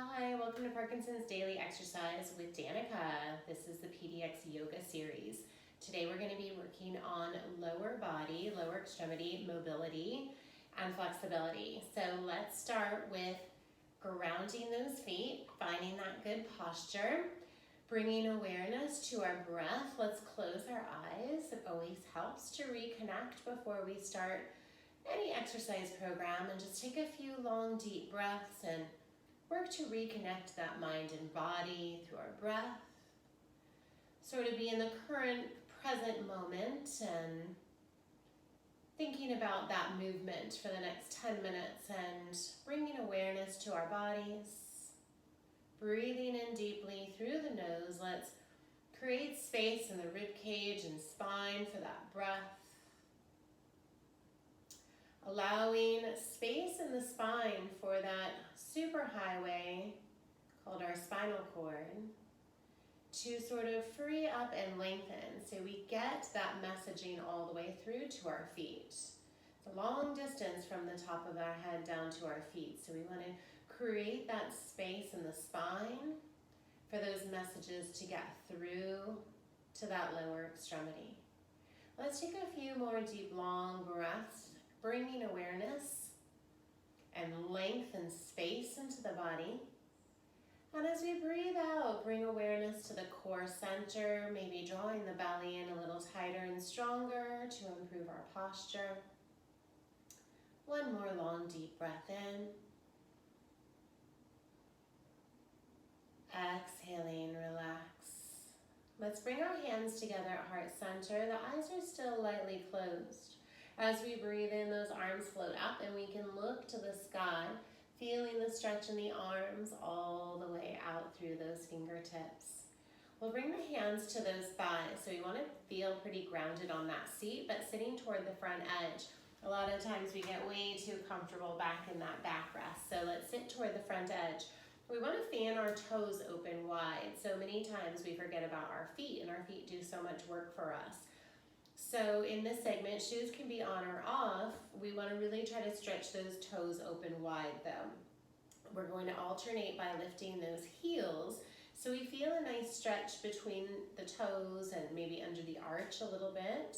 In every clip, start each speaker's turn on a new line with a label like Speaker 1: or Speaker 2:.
Speaker 1: Hi, welcome to Parkinson's Daily Exercise with Danica. This is the PDX Yoga series. Today we're going to be working on lower body, lower extremity mobility and flexibility. So let's start with grounding those feet, finding that good posture, bringing awareness to our breath. Let's close our eyes. It always helps to reconnect before we start any exercise program, and just take a few long deep breaths and work to reconnect that mind and body through our breath. Sort of be in the current present moment and thinking about that movement for the next 10 minutes and bringing awareness to our bodies. Breathing in deeply through the nose. Let's create space in the rib cage and spine for that breath. Allowing space in the spine for that superhighway called our spinal cord to sort of free up and lengthen so we get that messaging all the way through to our feet. It's a long distance from the top of our head down to our feet, so we want to create that space in the spine for those messages to get through to that lower extremity. Let's take a few more deep, long breaths, bringing awareness and length and space into the body. And as we breathe out, bring awareness to the core center, maybe drawing the belly in a little tighter and stronger to improve our posture. One more long, deep breath in. Exhaling, relax. Let's bring our hands together at heart center. The eyes are still lightly closed. As we breathe in, those arms float up and we can look to the sky, feeling the stretch in the arms all the way out through those fingertips. We'll bring the hands to those thighs. So we want to feel pretty grounded on that seat, but sitting toward the front edge. A lot of times we get way too comfortable back in that back rest. So let's sit toward the front edge. We want to fan our toes open wide. So many times we forget about our feet, and our feet do so much work for us. So in this segment, shoes can be on or off. We want to really try to stretch those toes open wide though. We're going to alternate by lifting those heels so we feel a nice stretch between the toes and maybe under the arch a little bit.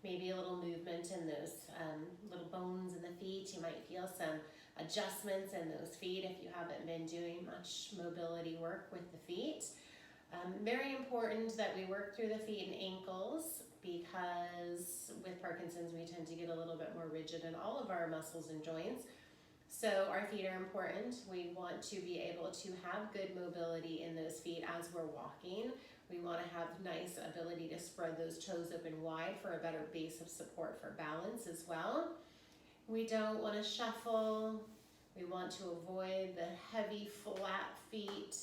Speaker 1: Maybe a little movement in those little bones in the feet. You might feel some adjustments in those feet if you haven't been doing much mobility work with the feet. Very important that we work through the feet and ankles, because with Parkinson's we tend to get a little bit more rigid in all of our muscles and joints. So our feet are important. We want to be able to have good mobility in those feet as we're walking. We want to have nice ability to spread those toes open wide for a better base of support for balance as well. We don't want to shuffle. We want to avoid the heavy flat feet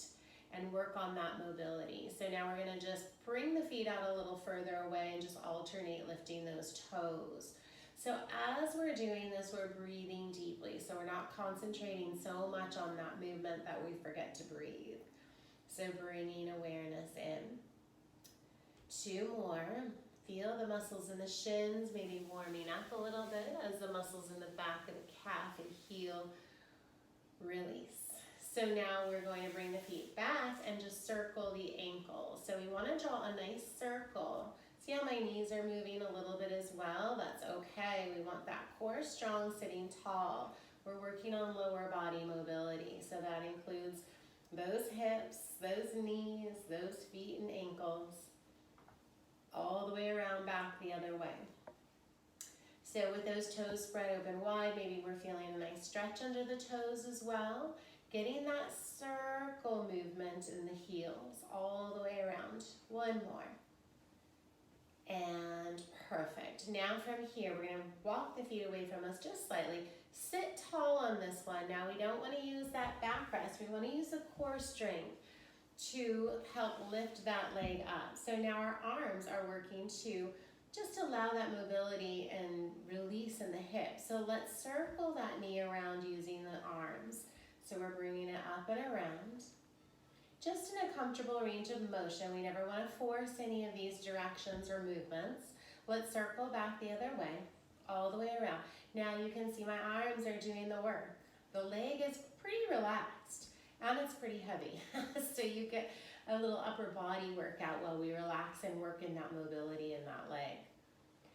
Speaker 1: and work on that mobility. So now we're going to just bring the feet out a little further away and just alternate lifting those toes. So as we're doing this, we're breathing deeply. So we're not concentrating so much on that movement that we forget to breathe. So bringing awareness in. 2 more. Feel the muscles in the shins, maybe warming up a little bit as the muscles in the back of the calf and heel release. So now we're going to bring the feet back and just circle the ankles. So we want to draw a nice circle. See how my knees are moving a little bit as well? That's okay. We want that core strong, sitting tall. We're working on lower body mobility. So that includes those hips, those knees, those feet and ankles, all the way around back the other way. So with those toes spread open wide, maybe we're feeling a nice stretch under the toes as well. Getting that circle movement in the heels all the way around. 1 more. And perfect. Now from here, we're going to walk the feet away from us just slightly. Sit tall on this one. Now we don't want to use that back rest. We want to use the core strength to help lift that leg up. So now our arms are working to just allow that mobility and release in the hips. So let's circle that knee around using the arms. So we're bringing it up and around, just in a comfortable range of motion. We never want to force any of these directions or movements. Let's circle back the other way, all the way around. Now you can see my arms are doing the work. The leg is pretty relaxed. And it's pretty heavy. So you get a little upper body workout while we relax and work in that mobility in that leg.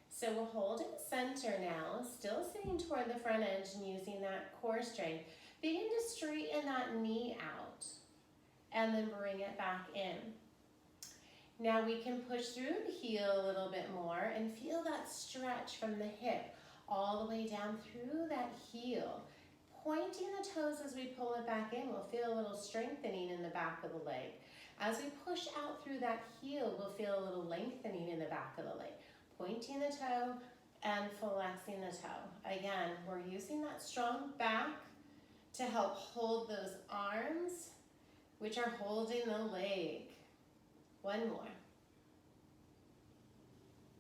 Speaker 1: So we'll hold it center now, still sitting toward the front edge and using that core strength. Begin to straighten that knee out and then bring it back in. Now we can push through the heel a little bit more and feel that stretch from the hip all the way down through that heel. Pointing the toes as we pull it back in, we'll feel a little strengthening in the back of the leg. As we push out through that heel, we'll feel a little lengthening in the back of the leg. Pointing the toe and flexing the toe. Again, we're using that strong back to help hold those arms, which are holding the leg. One more.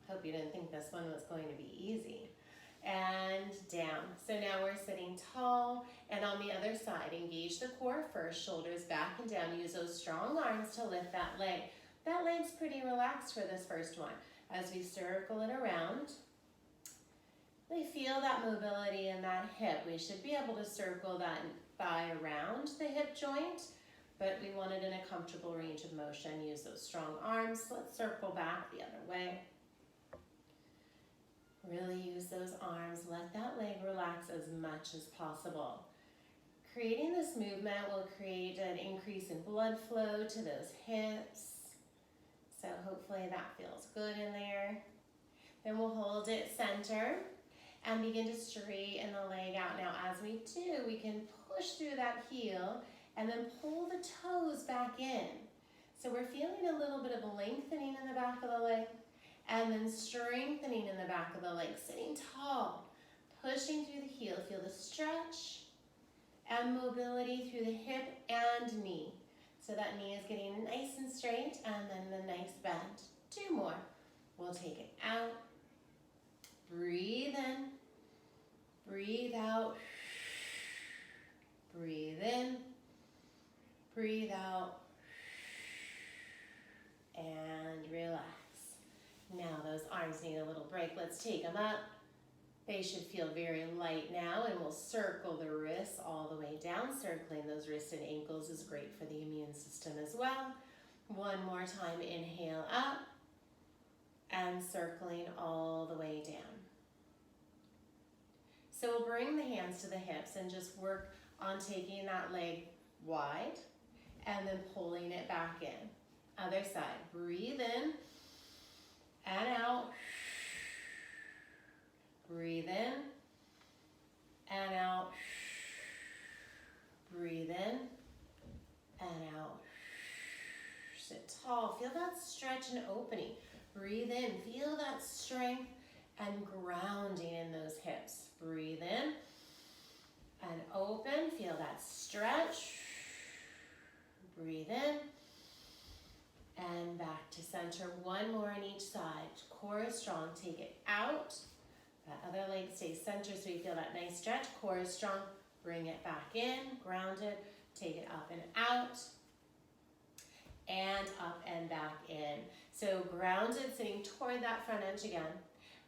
Speaker 1: Hope you didn't think this one was going to be easy. And down. So now we're sitting tall, and on the other side, engage the core first, shoulders back and down. Use those strong arms to lift that leg. That leg's pretty relaxed for this first one. As we circle it around, we feel that mobility in that hip. We should be able to circle that thigh around the hip joint, but we want it in a comfortable range of motion. Use those strong arms. Let's circle back the other way. Really use those arms. Let that leg relax as much as possible. Creating this movement will create an increase in blood flow to those hips. So hopefully that feels good in there. Then we'll hold it center and begin to straighten the leg out. Now as we do, we can push through that heel and then pull the toes back in. So we're feeling a little bit of a lengthening in the back of the leg and then strengthening in the back of the leg, sitting tall, pushing through the heel. Feel the stretch and mobility through the hip and knee. So that knee is getting nice and straight, and then the nice bend. Two more. We'll take it out. Breathe in. Breathe out. Breathe in. Breathe out. And relax. Now those arms need a little break. Let's take them up. They should feel very light now, and we'll circle the wrists all the way down. Circling those wrists and ankles is great for the immune system as well. One more time, inhale up, and circling all the way down. So we'll bring the hands to the hips and just work on taking that leg wide and then pulling it back in. Other side, breathe in and out. Breathe in and out. Breathe in and out. Sit tall. Feel that stretch and opening. Breathe in. Feel that strength and grounding in those hips. Breathe in and open. Feel that stretch. Breathe in and back to center. One more on each side. Core is strong. Take it out. That other leg stays center so you feel that nice stretch. Core is strong. Bring it back in, grounded. Take it up and out, and up and back in. So grounded, sitting toward that front edge again.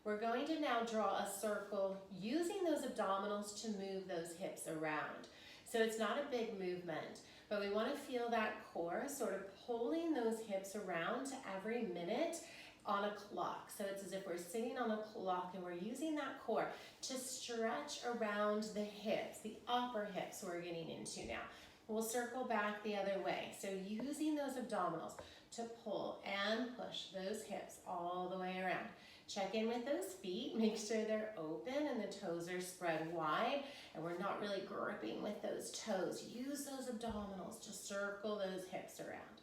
Speaker 1: We're going to now draw a circle using those abdominals to move those hips around. So it's not a big movement, but we want to feel that core sort of pulling those hips around to every minute on a clock. So it's as if we're sitting on a clock and we're using that core to stretch around the hips, the upper hips we're getting into now. We'll circle back the other way. So using those abdominals to pull and push those hips all the way around. Check in with those feet, make sure they're open and the toes are spread wide and we're not really gripping with those toes. Use those abdominals to circle those hips around.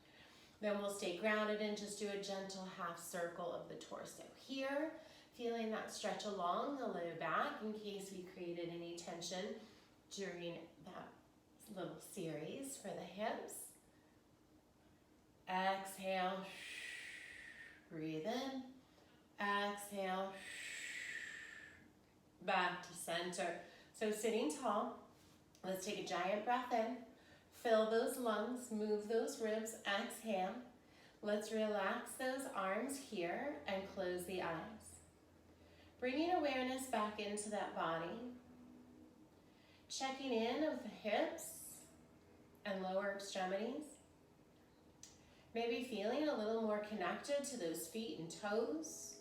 Speaker 1: Then we'll stay grounded and just do a gentle half circle of the torso. Here, feeling that stretch along the low back in case we created any tension during that little series for the hips. Exhale, breathe in. Exhale, back to center. So sitting tall, let's take a giant breath in. Fill those lungs, move those ribs, exhale. Let's relax those arms here and close the eyes. Bringing awareness back into that body. Checking in with the hips and lower extremities. Maybe feeling a little more connected to those feet and toes.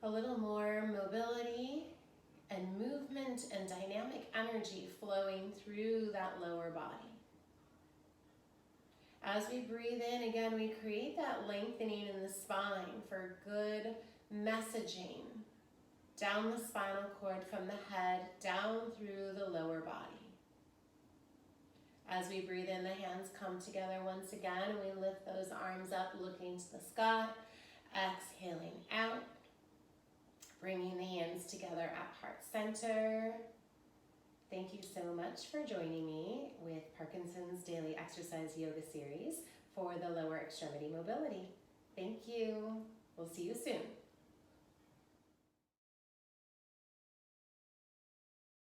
Speaker 1: A little more mobility and movement and dynamic energy flowing through that lower body. As we breathe in, again, we create that lengthening in the spine for good messaging down the spinal cord from the head down through the lower body. As we breathe in, the hands come together once again, and we lift those arms up, looking to the sky, exhaling out, bringing the hands together at heart center. Thank you so much for joining me with Parkinson's Daily Exercise Yoga Series for the lower extremity mobility. Thank you. We'll see you soon.